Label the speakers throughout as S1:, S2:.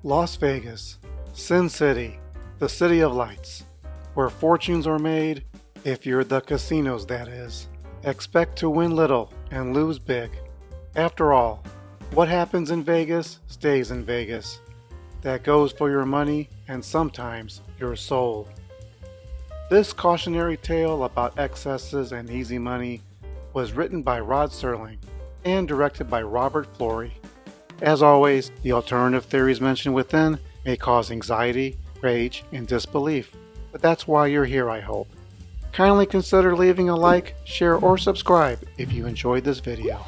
S1: Las Vegas, Sin City, the City of Lights, where fortunes are made, if you're the casinos that is. Expect to win little and lose big. After all, what happens in Vegas stays in Vegas. That goes for your money and sometimes your soul. This cautionary tale about excesses and easy money was written by Rod Serling and directed by Florey. As always, the alternative theories mentioned within may cause anxiety, rage, and disbelief, but that's why you're here, I hope. Kindly consider leaving a like, share, or subscribe if you enjoyed this video.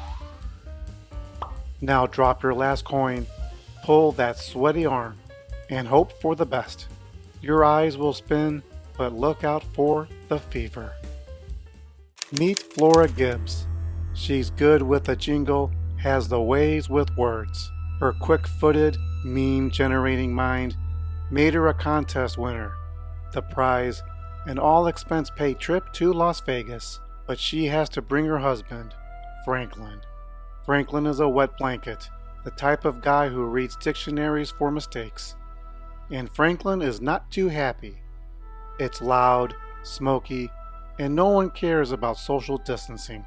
S1: Now drop your last coin, pull that sweaty arm, and hope for the best. Your eyes will spin, but look out for the fever. Meet Flora Gibbs. She's good with a jingle, has the ways with words. Her quick-footed, meme-generating mind made her a contest winner. The prize, an all-expense-paid trip to Las Vegas, but she has to bring her husband, Franklin. Franklin is a wet blanket, the type of guy who reads dictionaries for mistakes. And Franklin is not too happy. It's loud, smoky, and no one cares about social distancing.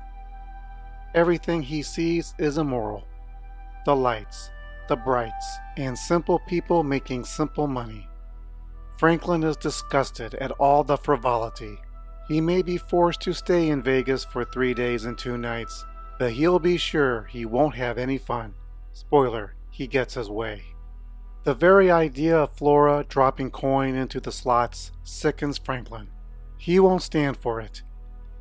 S1: Everything he sees is immoral. The lights, the brights, and simple people making simple money. Franklin is disgusted at all the frivolity. He may be forced to stay in Vegas for 3 days and 2 nights, but he'll be sure he won't have any fun. Spoiler, he gets his way. The very idea of Flora dropping coin into the slots sickens Franklin. He won't stand for it.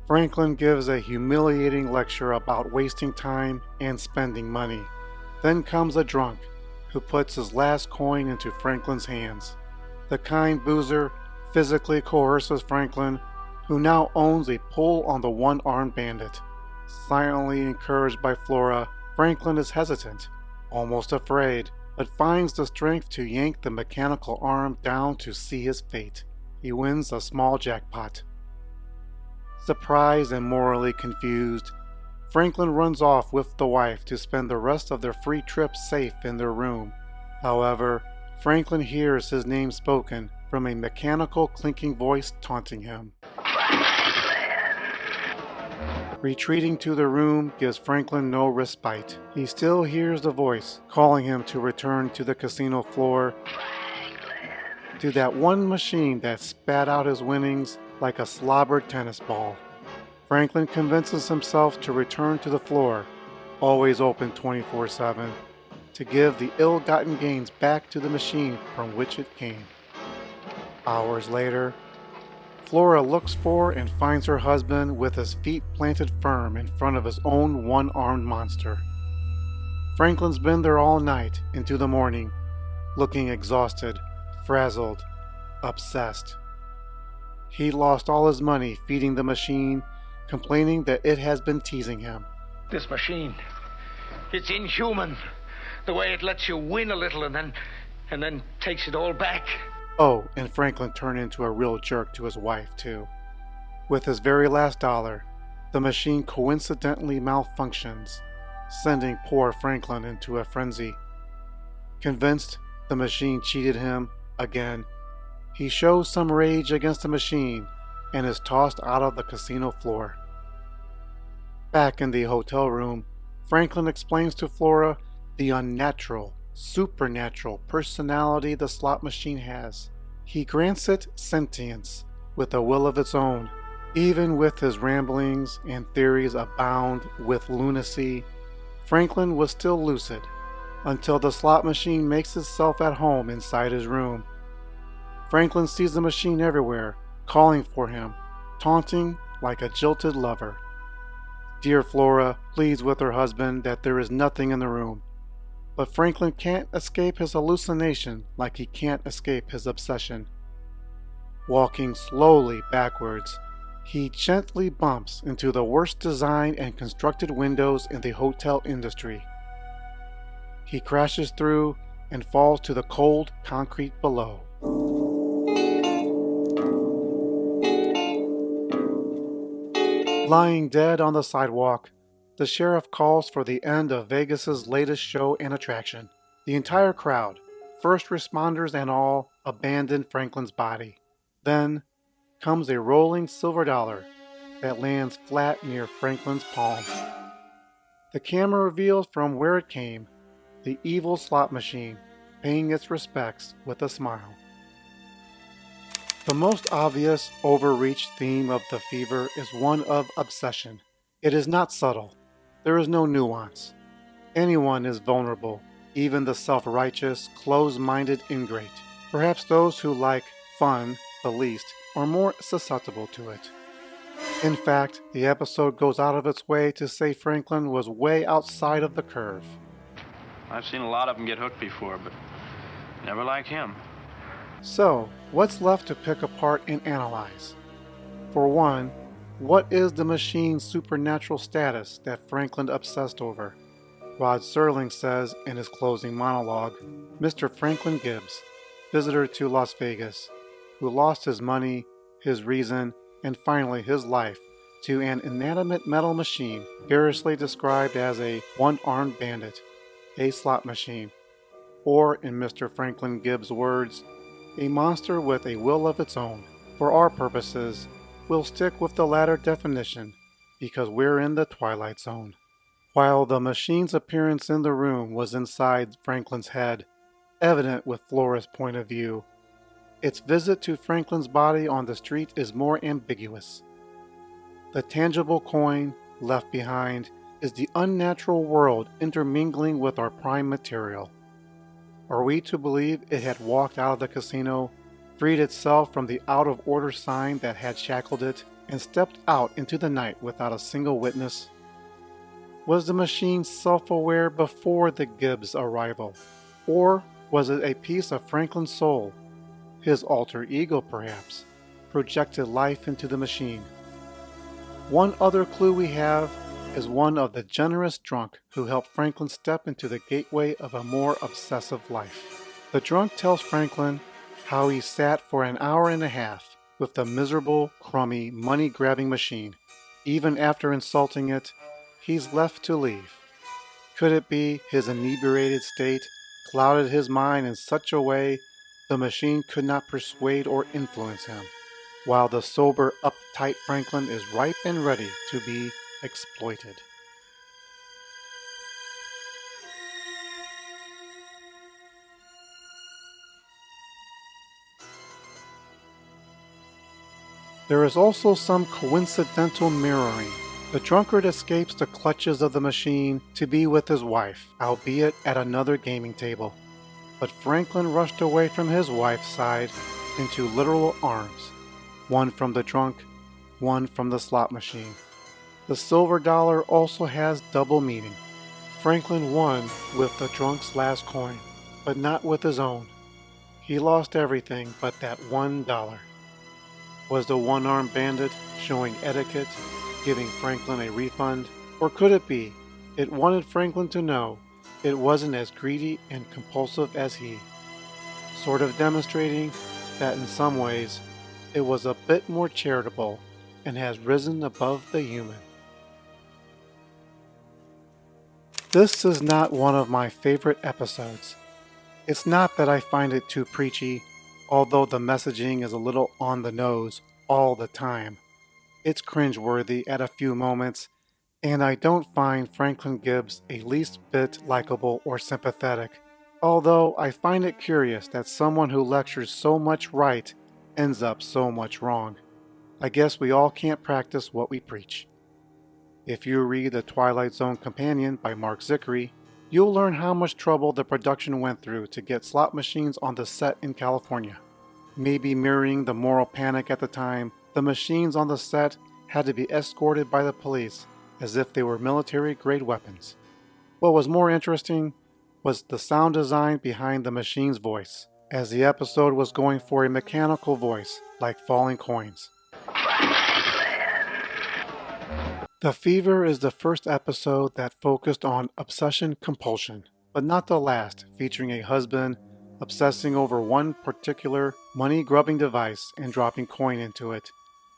S1: Franklin gives a humiliating lecture about wasting time and spending money. Then comes a drunk who puts his last coin into Franklin's hands. The kind boozer physically coerces Franklin, who now owns a pull on the one-armed bandit. Silently encouraged by Flora, Franklin is hesitant, almost afraid, but finds the strength to yank the mechanical arm down to see his fate. He wins a small jackpot. Surprised and morally confused, Franklin runs off with the wife to spend the rest of their free trip safe in their room. However, Franklin hears his name spoken from a mechanical clinking voice taunting him. Retreating to the room gives Franklin no respite. He still hears the voice calling him to return to the casino floor, to that one machine that spat out his winnings like a slobbered tennis ball. Franklin convinces himself to return to the floor, always open 24/7, to give the ill-gotten gains back to the machine from which it came. Hours later, Flora looks for and finds her husband with his feet planted firm in front of his own one-armed monster. Franklin's been there all night into the morning, looking exhausted, frazzled, obsessed. He lost all his money feeding the machine, complaining that it has been teasing him.
S2: This machine, it's inhuman. The way it lets you win a little and then takes it all back.
S1: Oh, and Franklin turned into a real jerk to his wife, too. With his very last dollar, the machine coincidentally malfunctions, sending poor Franklin into a frenzy. Convinced the machine cheated him again, he shows some rage against the machine and is tossed out of the casino floor. Back in the hotel room, Franklin explains to Flora the unnatural, supernatural personality the slot machine has. He grants it sentience with a will of its own. Even with his ramblings and theories abound with lunacy, Franklin was still lucid until the slot machine makes itself at home inside his room. Franklin sees the machine everywhere, calling for him, taunting like a jilted lover. Dear Flora pleads with her husband that there is nothing in the room, but Franklin can't escape his hallucination like he can't escape his obsession. Walking slowly backwards, he gently bumps into the worst designed and constructed windows in the hotel industry. He crashes through and falls to the cold concrete below. Lying dead on the sidewalk, the sheriff calls for the end of Vegas's latest show and attraction. The entire crowd, first responders and all abandon Franklin's body. Then comes a rolling silver dollar that lands flat near Franklin's palm. The camera reveals from where it came, the evil slot machine, paying its respects with a smile. The most obvious overreach theme of The Fever is one of obsession. It is not subtle. There is no nuance. Anyone is vulnerable, even the self-righteous, close-minded ingrate. Perhaps those who like fun the least are more susceptible to it. In fact, the episode goes out of its way to say Franklin was way outside of the curve.
S3: I've seen a lot of them get hooked before, but never like him.
S1: So, what's left to pick apart and analyze? For one, what is the machine's supernatural status that Franklin obsessed over? Rod Serling says in his closing monologue, Mr. Franklin Gibbs, visitor to Las Vegas, who lost his money, his reason, and finally his life to an inanimate metal machine variously described as a one-armed bandit, a slot machine, or in Mr. Franklin Gibbs' words, a monster with a will of its own. For our purposes, we'll stick with the latter definition because we're in the Twilight Zone. While the machine's appearance in the room was inside Franklin's head, evident with Flora's point of view, its visit to Franklin's body on the street is more ambiguous. The tangible coin left behind is the unnatural world intermingling with our prime material. Are we to believe it had walked out of the casino, freed itself from the out-of-order sign that had shackled it, and stepped out into the night without a single witness? Was the machine self-aware before the Gibbs arrival? Or was it a piece of Franklin's soul, his alter ego perhaps, projected life into the machine? One other clue we have is one of the generous drunk who helped Franklin step into the gateway of a more obsessive life. The drunk tells Franklin how he sat for an hour and a half with the miserable, crummy, money-grabbing machine. Even after insulting it, he's left to leave. Could it be his inebriated state clouded his mind in such a way the machine could not persuade or influence him, while the sober, uptight Franklin is ripe and ready to be exploited? There is also some coincidental mirroring. The drunkard escapes the clutches of the machine to be with his wife, albeit at another gaming table. But Franklin rushed away from his wife's side into literal arms, one from the drunk, one from the slot machine. The silver dollar also has double meaning. Franklin won with the drunk's last coin, but not with his own. He lost everything but that $1. Was the one-armed bandit showing etiquette, giving Franklin a refund? Or could it be it wanted Franklin to know it wasn't as greedy and compulsive as he, sort of demonstrating that in some ways it was a bit more charitable and has risen above the human? This is not one of my favorite episodes. It's not that I find it too preachy, although the messaging is a little on the nose all the time. It's cringeworthy at a few moments, and I don't find Franklin Gibbs a least bit likable or sympathetic, although I find it curious that someone who lectures so much right ends up so much wrong. I guess we all can't practice what we preach. If you read The Twilight Zone Companion by Mark Zickery, you'll learn how much trouble the production went through to get slot machines on the set in California. Maybe mirroring the moral panic at the time, the machines on the set had to be escorted by the police as if they were military-grade weapons. What was more interesting was the sound design behind the machine's voice, as the episode was going for a mechanical voice like falling coins. The Fever is the first episode that focused on obsession-compulsion, but not the last, featuring a husband obsessing over one particular money-grubbing device and dropping coin into it.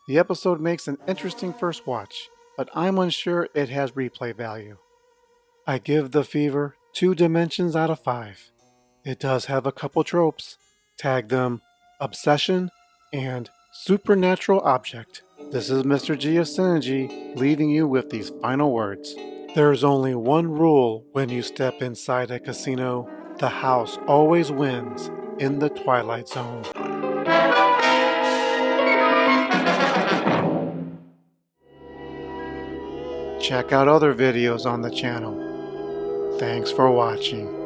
S1: The episode makes an interesting first watch, but I'm unsure it has replay value. I give The Fever 2 dimensions out of 5. it does have a couple tropes. Tag them obsession and supernatural object. This is Mr. G of Synergy leaving you with these final words. There's only one rule when you step inside a casino. The house always wins in the Twilight Zone. Check out other videos on the channel. Thanks for watching.